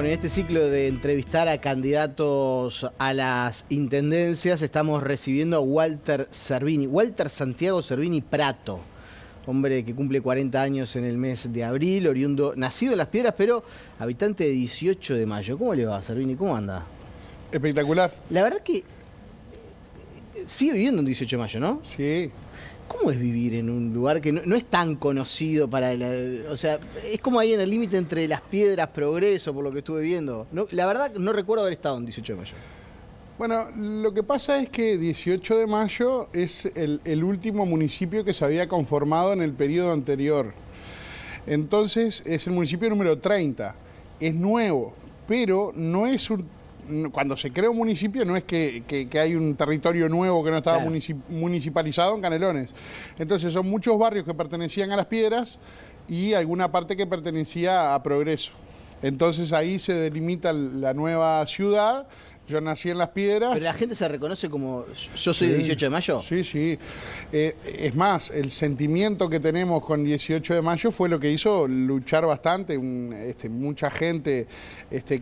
Bueno, en este ciclo de entrevistar a candidatos a las intendencias estamos recibiendo a Walter Cervini, Walter Santiago Cervini Prato, hombre que cumple 40 años en el mes de abril, oriundo, nacido en Las Piedras, pero habitante de 18 de Mayo. ¿Cómo le va, Cervini? ¿Cómo anda? Espectacular. La verdad que sigue viviendo en 18 de Mayo, ¿no? Sí. ¿Cómo es vivir en un lugar que no es tan conocido para o sea, es como ahí en el límite entre Las Piedras, Progreso, por lo que estuve viendo? No, la verdad no recuerdo haber estado en 18 de Mayo. Bueno, lo que pasa es que 18 de Mayo es el último municipio que se había conformado en el periodo anterior. Entonces es el municipio número 30. Es nuevo, pero no es un... Cuando se crea un municipio no es que hay un territorio nuevo que no estaba Claro. municipalizado en Canelones. Entonces son muchos barrios que pertenecían a Las Piedras y alguna parte que pertenecía a Progreso. Entonces ahí se delimita la nueva ciudad. Yo nací en Las Piedras. ¿Pero la gente se reconoce como yo soy de 18 de Mayo? Sí, sí. Es más, el sentimiento que tenemos con 18 de Mayo fue lo que hizo luchar bastante. Mucha gente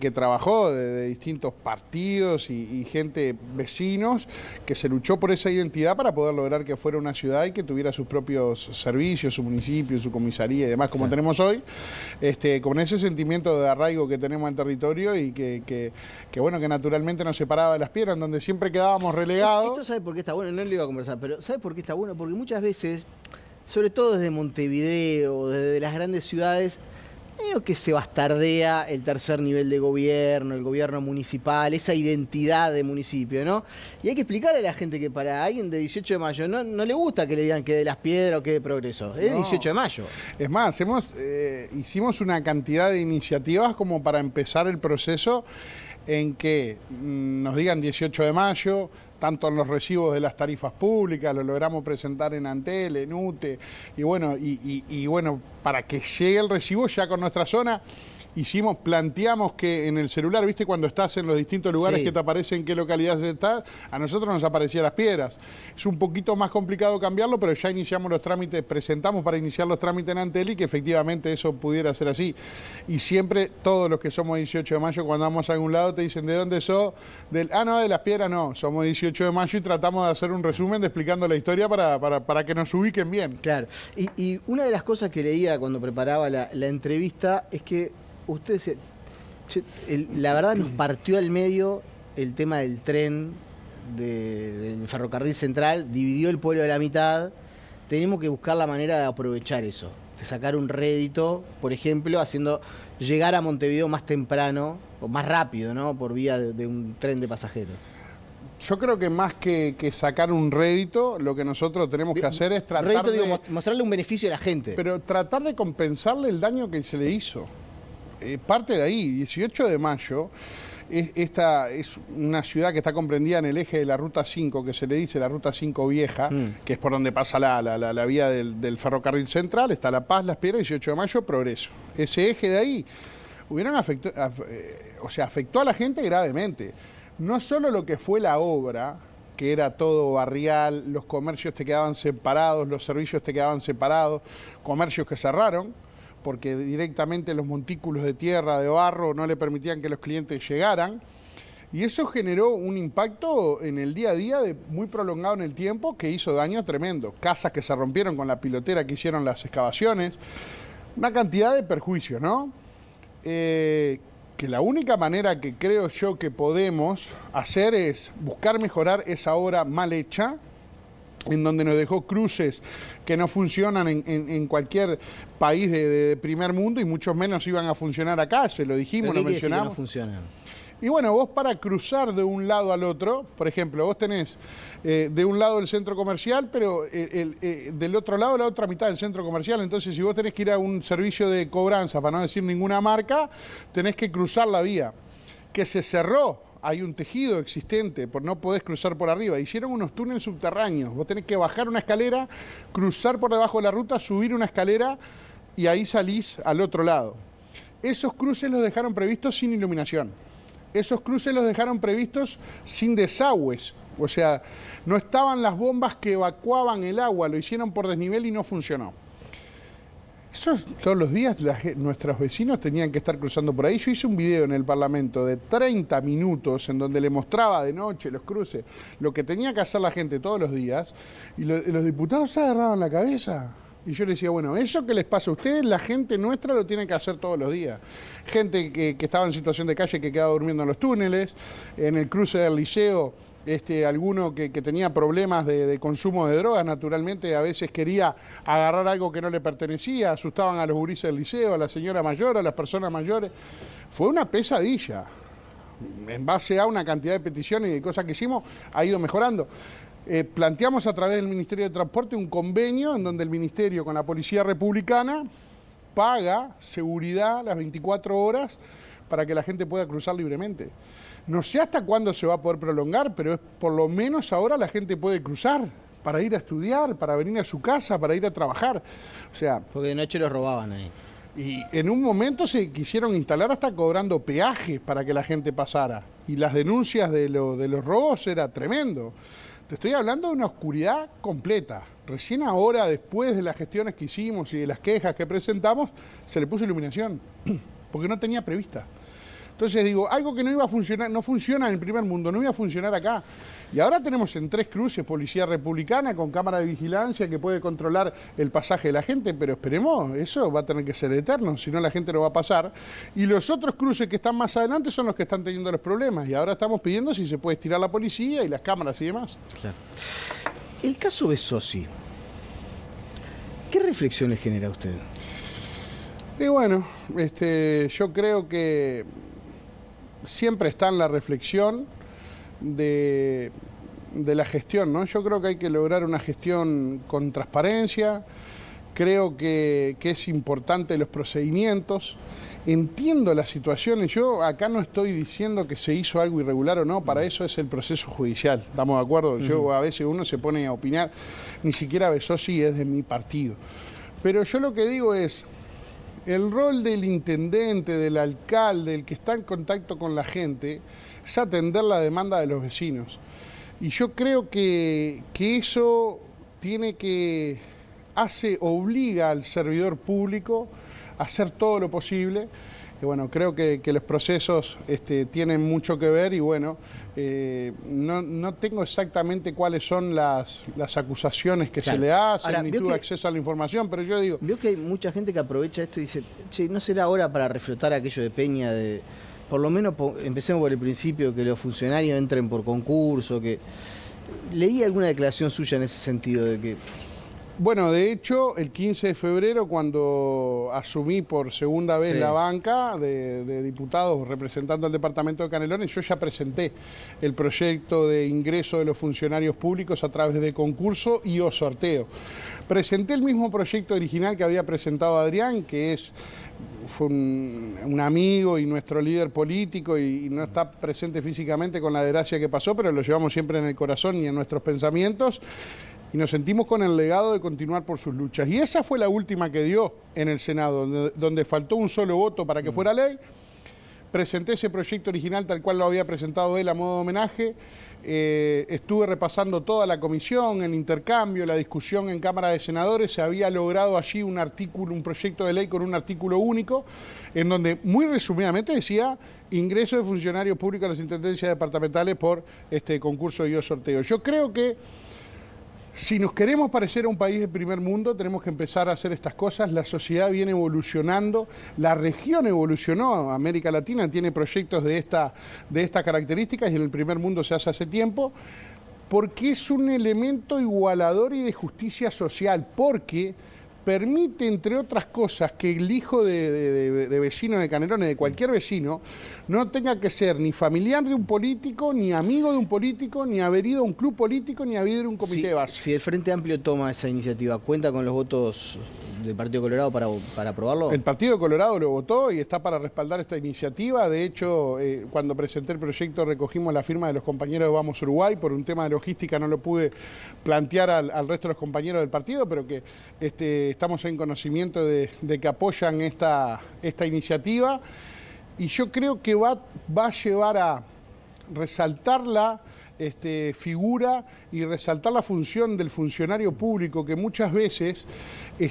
que trabajó de distintos partidos y gente, vecinos, que se luchó por esa identidad para poder lograr que fuera una ciudad y que tuviera sus propios servicios, su municipio, su comisaría y demás, como tenemos hoy. Con ese sentimiento de arraigo que tenemos en territorio y que bueno, que naturalmente nos separaba de Las Piedras, en donde siempre quedábamos relegados. Esto sabe por qué está bueno, no le iba a conversar, pero ¿sabe por qué está bueno? Porque muchas veces, sobre todo desde Montevideo, desde las grandes ciudades, creo que se bastardea el tercer nivel de gobierno, el gobierno municipal, esa identidad de municipio, ¿no? Y hay que explicarle a la gente que para alguien de 18 de Mayo no le gusta que le digan que de Las Piedras o que de Progreso, es 18 de Mayo. Es más, hicimos una cantidad de iniciativas como para empezar el proceso en que nos digan 18 de mayo, tanto en los recibos de las tarifas públicas, lo logramos presentar en Antel, en UTE, y bueno, para que llegue el recibo ya con nuestra zona, planteamos que en el celular, ¿viste? Cuando estás en los distintos lugares que te aparecen en qué localidad estás, a nosotros nos aparecía Las Piedras. Es un poquito más complicado cambiarlo, pero ya iniciamos los trámites, presentamos para iniciar los trámites en Antel y que efectivamente eso pudiera ser así. Y siempre todos los que somos 18 de mayo, cuando vamos a algún lado, te dicen, ¿de dónde sos? No, de Las Piedras no, somos 18 de mayo y tratamos de hacer un resumen de explicando la historia para que nos ubiquen bien. Claro, y una de las cosas que leía cuando preparaba la entrevista es que usted decía, la verdad nos partió al medio el tema del tren, del ferrocarril central, dividió el pueblo a la mitad. Tenemos que buscar la manera de aprovechar eso, de sacar un rédito, por ejemplo, haciendo llegar a Montevideo más temprano o más rápido, ¿no? Por vía de un tren de pasajeros. Yo creo que más que sacar un rédito, lo que nosotros tenemos que hacer es tratar rédito, de... digo, mostrarle un beneficio a la gente. Pero tratar de compensarle el daño que se le hizo. Parte de ahí, 18 de mayo, esta es una ciudad que está comprendida en el eje de la Ruta 5, que se le dice la Ruta 5 Vieja, que es por donde pasa la vía del ferrocarril central, está La Paz, Las Piedras, 18 de mayo, Progreso. Ese eje de ahí afectó a la gente gravemente. No solo lo que fue la obra, que era todo barrial, los comercios te quedaban separados, los servicios te quedaban separados, comercios que cerraron, porque directamente los montículos de tierra, de barro, no le permitían que los clientes llegaran. Y eso generó un impacto en el día a día muy prolongado en el tiempo que hizo daño tremendo. Casas que se rompieron con la pilotera que hicieron las excavaciones. Una cantidad de perjuicios, ¿no? Que la única manera que creo yo que podemos hacer es buscar mejorar esa obra mal hecha, en donde nos dejó cruces que no funcionan en cualquier país de primer mundo y muchos menos iban a funcionar acá, se lo dijimos, lo mencionamos. No funcionan? Y bueno, vos para cruzar de un lado al otro, por ejemplo, vos tenés de un lado el centro comercial, pero del otro lado la otra mitad del centro comercial, entonces si vos tenés que ir a un servicio de cobranza, para no decir ninguna marca, tenés que cruzar la vía, que se cerró. Hay un tejido existente, no podés cruzar por arriba. Hicieron unos túneles subterráneos. Vos tenés que bajar una escalera, cruzar por debajo de la ruta, subir una escalera y ahí salís al otro lado. Esos cruces los dejaron previstos sin iluminación. Esos cruces los dejaron previstos sin desagües. O sea, no estaban las bombas que evacuaban el agua, lo hicieron por desnivel y no funcionó. Eso todos los días nuestros vecinos tenían que estar cruzando por ahí. Yo hice un video en el Parlamento de 30 minutos en donde le mostraba de noche los cruces, lo que tenía que hacer la gente todos los días, y los diputados se agarraban la cabeza. Y yo le decía, bueno, eso que les pasa a ustedes, la gente nuestra lo tiene que hacer todos los días. Gente que estaba en situación de calle que quedaba durmiendo en los túneles, en el cruce del Liceo. Alguno que tenía problemas de consumo de drogas, naturalmente a veces quería agarrar algo que no le pertenecía, asustaban a los gurises del liceo, a la señora mayor, a las personas mayores. Fue una pesadilla. En base a una cantidad de peticiones y de cosas que hicimos, ha ido mejorando. Planteamos a través del Ministerio de Transporte un convenio en donde el Ministerio con la Policía Republicana paga seguridad las 24 horas para que la gente pueda cruzar libremente. No sé hasta cuándo se va a poder prolongar, pero por lo menos ahora la gente puede cruzar para ir a estudiar, para venir a su casa, para ir a trabajar. O sea, porque de noche los robaban ahí. Y en un momento se quisieron instalar hasta cobrando peajes para que la gente pasara. Y las denuncias de los robos era tremendo. Te estoy hablando de una oscuridad completa. Recién ahora, después de las gestiones que hicimos y de las quejas que presentamos, se le puso iluminación, porque no tenía prevista. Entonces digo, algo que no iba a funcionar, no funciona en el primer mundo, no iba a funcionar acá. Y ahora tenemos en 3 cruces policía republicana con cámara de vigilancia que puede controlar el pasaje de la gente, pero esperemos, eso va a tener que ser eterno, si no la gente no va a pasar. Y los otros cruces que están más adelante son los que están teniendo los problemas. Y ahora estamos pidiendo si se puede estirar la policía y las cámaras y demás. Claro. El caso Besossi, ¿qué reflexiones genera usted? Y bueno, yo creo que siempre está en la reflexión de la gestión, ¿no? Yo creo que hay que lograr una gestión con transparencia, creo que es importante los procedimientos, entiendo las situaciones, yo acá no estoy diciendo que se hizo algo irregular o no, para eso es el proceso judicial, ¿estamos de acuerdo? Yo a veces uno se pone a opinar, ni siquiera Besossi es de mi partido, pero yo lo que digo es, el rol del intendente, del alcalde, el que está en contacto con la gente, es atender la demanda de los vecinos. Y yo creo que eso obliga al servidor público a hacer todo lo posible. Y bueno, creo que los procesos tienen mucho que ver y bueno, no tengo exactamente cuáles son las acusaciones que se le hacen, ahora, ni tuve acceso a la información, pero yo digo... Veo que hay mucha gente que aprovecha esto y dice, che, ¿no será hora para reflotar aquello de Peña? Por lo menos empecemos por el principio, que los funcionarios entren por concurso, que... Leí alguna declaración suya en ese sentido de que... Bueno, de hecho, el 15 de febrero, cuando asumí por segunda vez la banca de diputados representando al departamento de Canelones, yo ya presenté el proyecto de ingreso de los funcionarios públicos a través de concurso y o sorteo. Presenté el mismo proyecto original que había presentado Adrián, que fue un amigo y nuestro líder político y no está presente físicamente con la desgracia que pasó, pero lo llevamos siempre en el corazón y en nuestros pensamientos. Y nos sentimos con el legado de continuar por sus luchas. Y esa fue la última que dio en el Senado, donde faltó un solo voto para que fuera ley. Presenté ese proyecto original tal cual lo había presentado él a modo de homenaje. Estuve repasando toda la comisión, el intercambio, la discusión en Cámara de Senadores. Se había logrado allí un proyecto de ley con un artículo único, en donde muy resumidamente decía ingreso de funcionarios públicos a las intendencias departamentales por concurso y o sorteo. Yo creo que si nos queremos parecer a un país de primer mundo, tenemos que empezar a hacer estas cosas. La sociedad viene evolucionando, la región evolucionó, América Latina tiene proyectos de estas características y en el primer mundo se hace tiempo, porque es un elemento igualador y de justicia social, porque permite, entre otras cosas, que el hijo de vecino de Canelones, de cualquier vecino, no tenga que ser ni familiar de un político, ni amigo de un político, ni haber ido a un club político, ni haber ido a un comité de base. Si el Frente Amplio toma esa iniciativa, ¿cuenta con los votos del Partido Colorado para aprobarlo? El Partido Colorado lo votó y está para respaldar esta iniciativa. De hecho, cuando presenté el proyecto recogimos la firma de los compañeros de Vamos Uruguay. Por un tema de logística no lo pude plantear al resto de los compañeros del partido, pero que estamos en conocimiento de que apoyan esta iniciativa. Y yo creo que va a llevar a resaltar la figura y resaltar la función del funcionario público, que muchas veces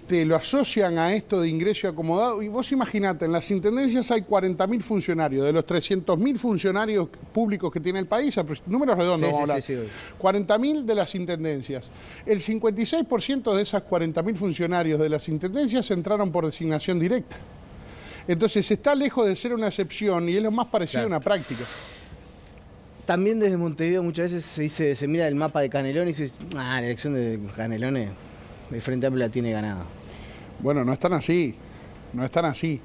lo asocian a esto de ingreso y acomodado. Y vos imaginate, en las intendencias hay 40.000 funcionarios, de los 300.000 funcionarios públicos que tiene el país, números redondos vamos a hablar, 40.000 de las intendencias. El 56% de esas 40.000 funcionarios de las intendencias entraron por designación directa. Entonces está lejos de ser una excepción y es lo más parecido a una práctica. También desde Montevideo muchas veces se mira el mapa de Canelones y dice, la elección de Canelones, el Frente Amplio la tiene ganada. Bueno, no están así, no están así.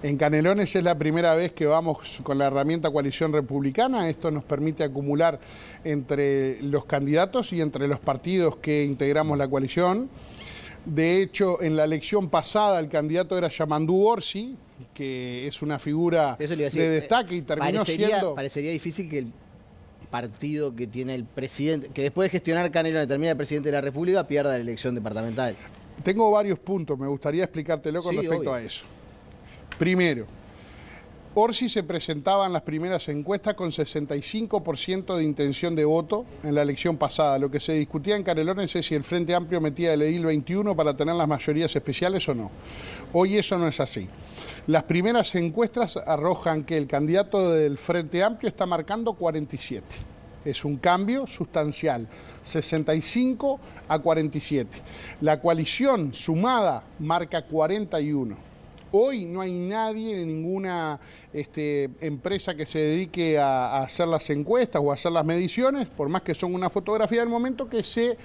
En Canelones es la primera vez que vamos con la herramienta coalición republicana. Esto nos permite acumular entre los candidatos y entre los partidos que integramos la coalición. De hecho, en la elección pasada el candidato era Yamandú Orsi, que es una figura de destaque y terminó siendo... Parecería difícil que el partido que tiene el presidente, que después de gestionar Canelones termina el presidente de la República, pierda la elección departamental. Tengo varios puntos, me gustaría explicártelo con respecto a eso. Primero, Orsi se presentaba en las primeras encuestas con 65% de intención de voto en la elección pasada. Lo que se discutía en Canelones es si el Frente Amplio metía el edil 21 para tener las mayorías especiales o no. Hoy eso no es así. Las primeras encuestas arrojan que el candidato del Frente Amplio está marcando 47. Es un cambio sustancial, 65 a 47. La coalición sumada marca 41. Hoy no hay nadie en ninguna empresa que se dedique a hacer las encuestas o a hacer las mediciones, por más que son una fotografía del momento, que se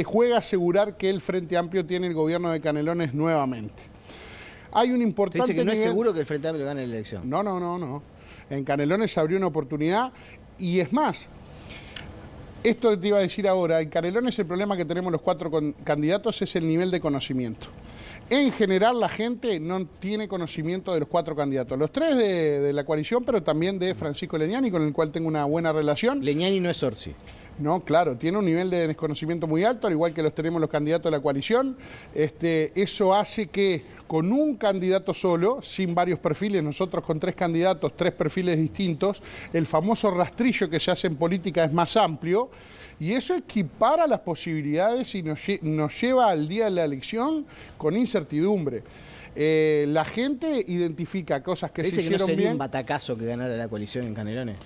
juega a asegurar que el Frente Amplio tiene el gobierno de Canelones nuevamente. Hay un importante dice que no nivel... es seguro que el Frente Amplio gane la elección. No. En Canelones se abrió una oportunidad y es más, esto te iba a decir ahora, en Canelones el problema que tenemos los 4 candidatos es el nivel de conocimiento. En general la gente no tiene conocimiento de los 4 candidatos, los 3 de la coalición, pero también de Francisco Legnani, con el cual tengo una buena relación. Legnani no es Orsi. No, claro, tiene un nivel de desconocimiento muy alto, al igual que los tenemos los candidatos de la coalición. Eso hace que con un candidato solo, sin varios perfiles, nosotros con 3 candidatos, 3 perfiles distintos, el famoso rastrillo que se hace en política es más amplio, y eso equipara las posibilidades y nos lleva al día de la elección con incertidumbre. La gente identifica cosas que se hicieron bien. ¿No sería un batacazo que ganara la coalición en Canelones?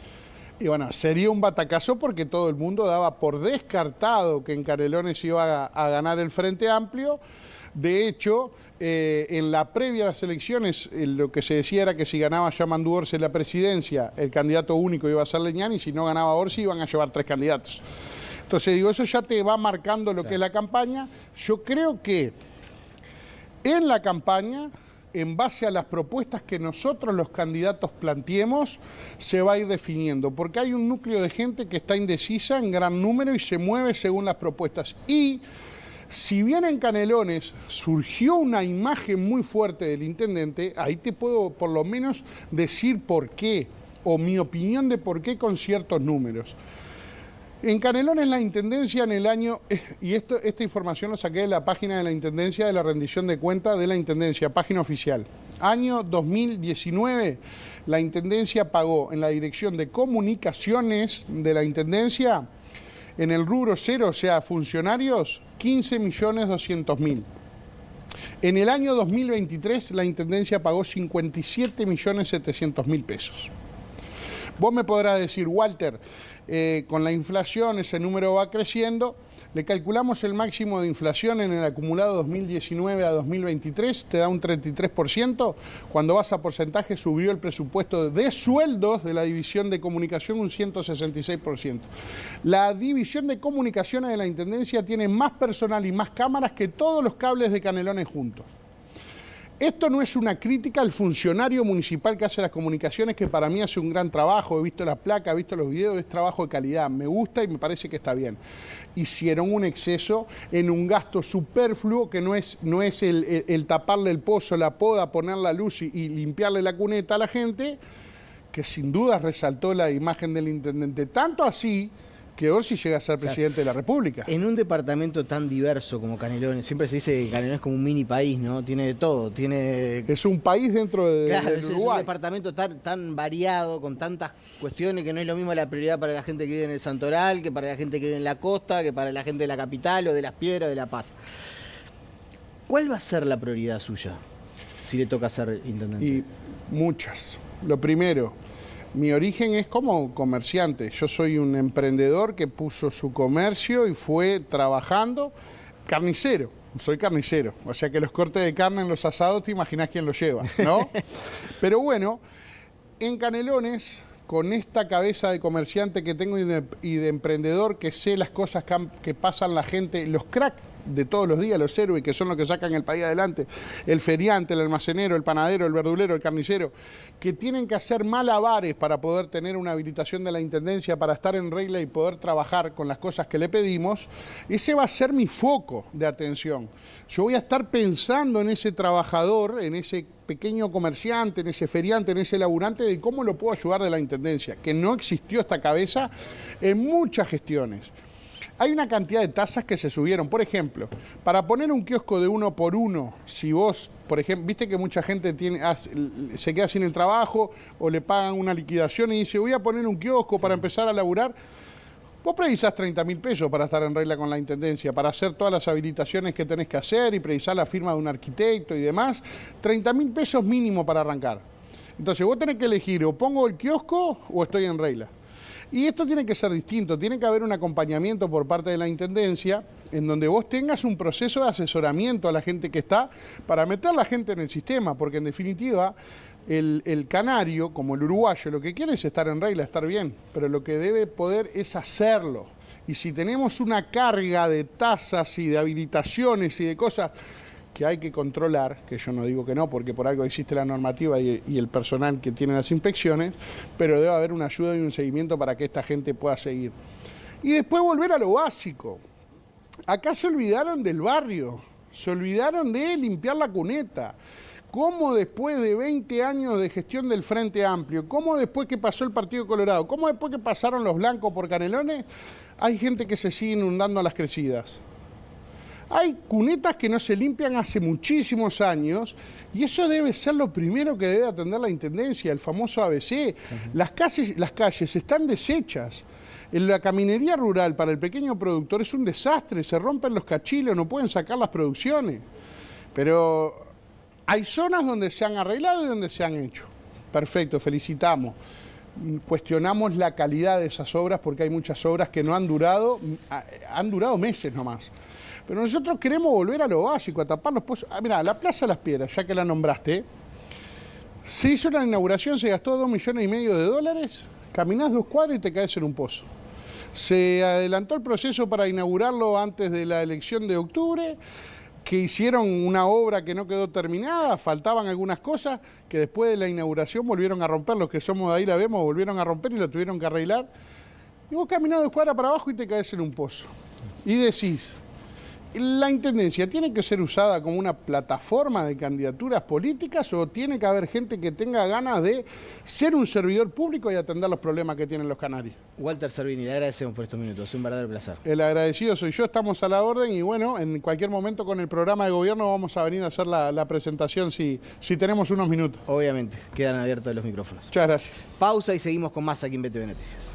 Y bueno, sería un batacazo porque todo el mundo daba por descartado que en Canelones iba a ganar el Frente Amplio. De hecho, en la previa a las elecciones, lo que se decía era que si ganaba Yamandú Orsi la presidencia, el candidato único iba a ser Legnani, y si no ganaba Orsi iban a llevar 3 candidatos. Entonces digo, eso ya te va marcando lo que es la campaña. Yo creo que en la campaña, en base a las propuestas que nosotros los candidatos planteemos, se va a ir definiendo, porque hay un núcleo de gente que está indecisa en gran número y se mueve según las propuestas. Y si bien en Canelones surgió una imagen muy fuerte del intendente, ahí te puedo por lo menos decir por qué, o mi opinión de por qué con ciertos números. En Canelones la Intendencia en el año, y esta información lo saqué de la página de la Intendencia, de la rendición de cuenta de la Intendencia, página oficial. Año 2019, la Intendencia pagó en la Dirección de Comunicaciones de la Intendencia, en el rubro 0, o sea, funcionarios, 15.200.000. En el año 2023, la Intendencia pagó 57.700.000 pesos. Vos me podrás decir, Walter, con la inflación ese número va creciendo, le calculamos el máximo de inflación en el acumulado 2019 a 2023, te da un 33%, cuando vas a porcentaje subió el presupuesto de sueldos de la División de Comunicación un 166%. La División de Comunicaciones de la Intendencia tiene más personal y más cámaras que todos los cables de Canelones juntos. Esto no es una crítica al funcionario municipal que hace las comunicaciones, que para mí hace un gran trabajo. He visto las placas, he visto los videos, es trabajo de calidad. Me gusta y me parece que está bien. Hicieron un exceso en un gasto superfluo que no es el taparle el pozo, la poda, poner la luz y limpiarle la cuneta a la gente, que sin duda resaltó la imagen del intendente. Tanto así que Orsi llega a ser presidente de la República. En un departamento tan diverso como Canelones, siempre se dice que Canelones es como un mini país, ¿no? Tiene de todo, Es un país dentro del Uruguay. Es un departamento tan variado, con tantas cuestiones, que no es lo mismo la prioridad para la gente que vive en el Santoral, que para la gente que vive en la costa, que para la gente de la capital o de Las Piedras o de La Paz. ¿Cuál va a ser la prioridad suya si le toca ser intendente? Y muchas. Lo primero, mi origen es como comerciante. Yo soy un emprendedor que puso su comercio y fue trabajando. Carnicero, soy carnicero. O sea que los cortes de carne en los asados, te imaginas quién los lleva, ¿no? Pero bueno, en Canelones, con esta cabeza de comerciante que tengo y de emprendedor, que sé las cosas que pasan la gente, los cracks de todos los días, los héroes, que son los que sacan el país adelante, el feriante, el almacenero, el panadero, el verdulero, el carnicero, que tienen que hacer malabares para poder tener una habilitación de la Intendencia, para estar en regla y poder trabajar con las cosas que le pedimos, ese va a ser mi foco de atención. Yo voy a estar pensando en ese trabajador, en ese pequeño comerciante, en ese feriante, en ese laburante, de cómo lo puedo ayudar de la Intendencia, que no existió esta cabeza en muchas gestiones. Hay una cantidad de tasas que se subieron. Por ejemplo, para poner un kiosco de 1 por 1, si vos, por ejemplo, viste que mucha gente se queda sin el trabajo o le pagan una liquidación y dice, voy a poner un kiosco para empezar a laburar. Vos precisás 30.000 pesos para estar en regla con la Intendencia, para hacer todas las habilitaciones que tenés que hacer y precisar la firma de un arquitecto y demás. 30.000 pesos mínimo para arrancar. Entonces vos tenés que elegir, o pongo el kiosco o estoy en regla. Y esto tiene que ser distinto, tiene que haber un acompañamiento por parte de la Intendencia en donde vos tengas un proceso de asesoramiento a la gente que está para meter a la gente en el sistema, porque en definitiva el canario, como el uruguayo, lo que quiere es estar en regla, estar bien, pero lo que debe poder es hacerlo. Y si tenemos una carga de tasas y de habilitaciones y de cosas que hay que controlar, que yo no digo que no, porque por algo existe la normativa y el personal que tiene las inspecciones, pero debe haber una ayuda y un seguimiento para que esta gente pueda seguir. Y después volver a lo básico. Acá se olvidaron del barrio, se olvidaron de limpiar la cuneta. ¿Cómo después de 20 años de gestión del Frente Amplio, cómo después que pasó el Partido Colorado, cómo después que pasaron los blancos por Canelones, hay gente que se sigue inundando a las crecidas? Hay cunetas que no se limpian hace muchísimos años y eso debe ser lo primero que debe atender la Intendencia, el famoso ABC. Las calles están deshechas. En la caminería rural para el pequeño productor es un desastre, se rompen los cachilos, no pueden sacar las producciones. Pero hay zonas donde se han arreglado y donde se han hecho. Perfecto, felicitamos. Cuestionamos la calidad de esas obras porque hay muchas obras que no han durado meses nomás. Pero nosotros queremos volver a lo básico, a tapar los pozos. Mirá, la Plaza Las Piedras, ya que la nombraste, se hizo la inauguración, se gastó $2,5 millones, caminás 2 cuadras y te caes en un pozo. Se adelantó el proceso para inaugurarlo antes de la elección de octubre, que hicieron una obra que no quedó terminada, faltaban algunas cosas, que después de la inauguración volvieron a romper, los que somos de ahí la vemos, volvieron a romper y la tuvieron que arreglar. Y vos caminás 2 cuadras para abajo y te caes en un pozo. Y decís, ¿la Intendencia tiene que ser usada como una plataforma de candidaturas políticas o tiene que haber gente que tenga ganas de ser un servidor público y atender los problemas que tienen los canarios? Walter Servini, le agradecemos por estos minutos, es un verdadero placer. El agradecido soy yo, estamos a la orden y bueno, en cualquier momento con el programa de gobierno vamos a venir a hacer la presentación si tenemos unos minutos. Obviamente, quedan abiertos los micrófonos. Muchas gracias. Pausa y seguimos con más aquí en BTV Noticias.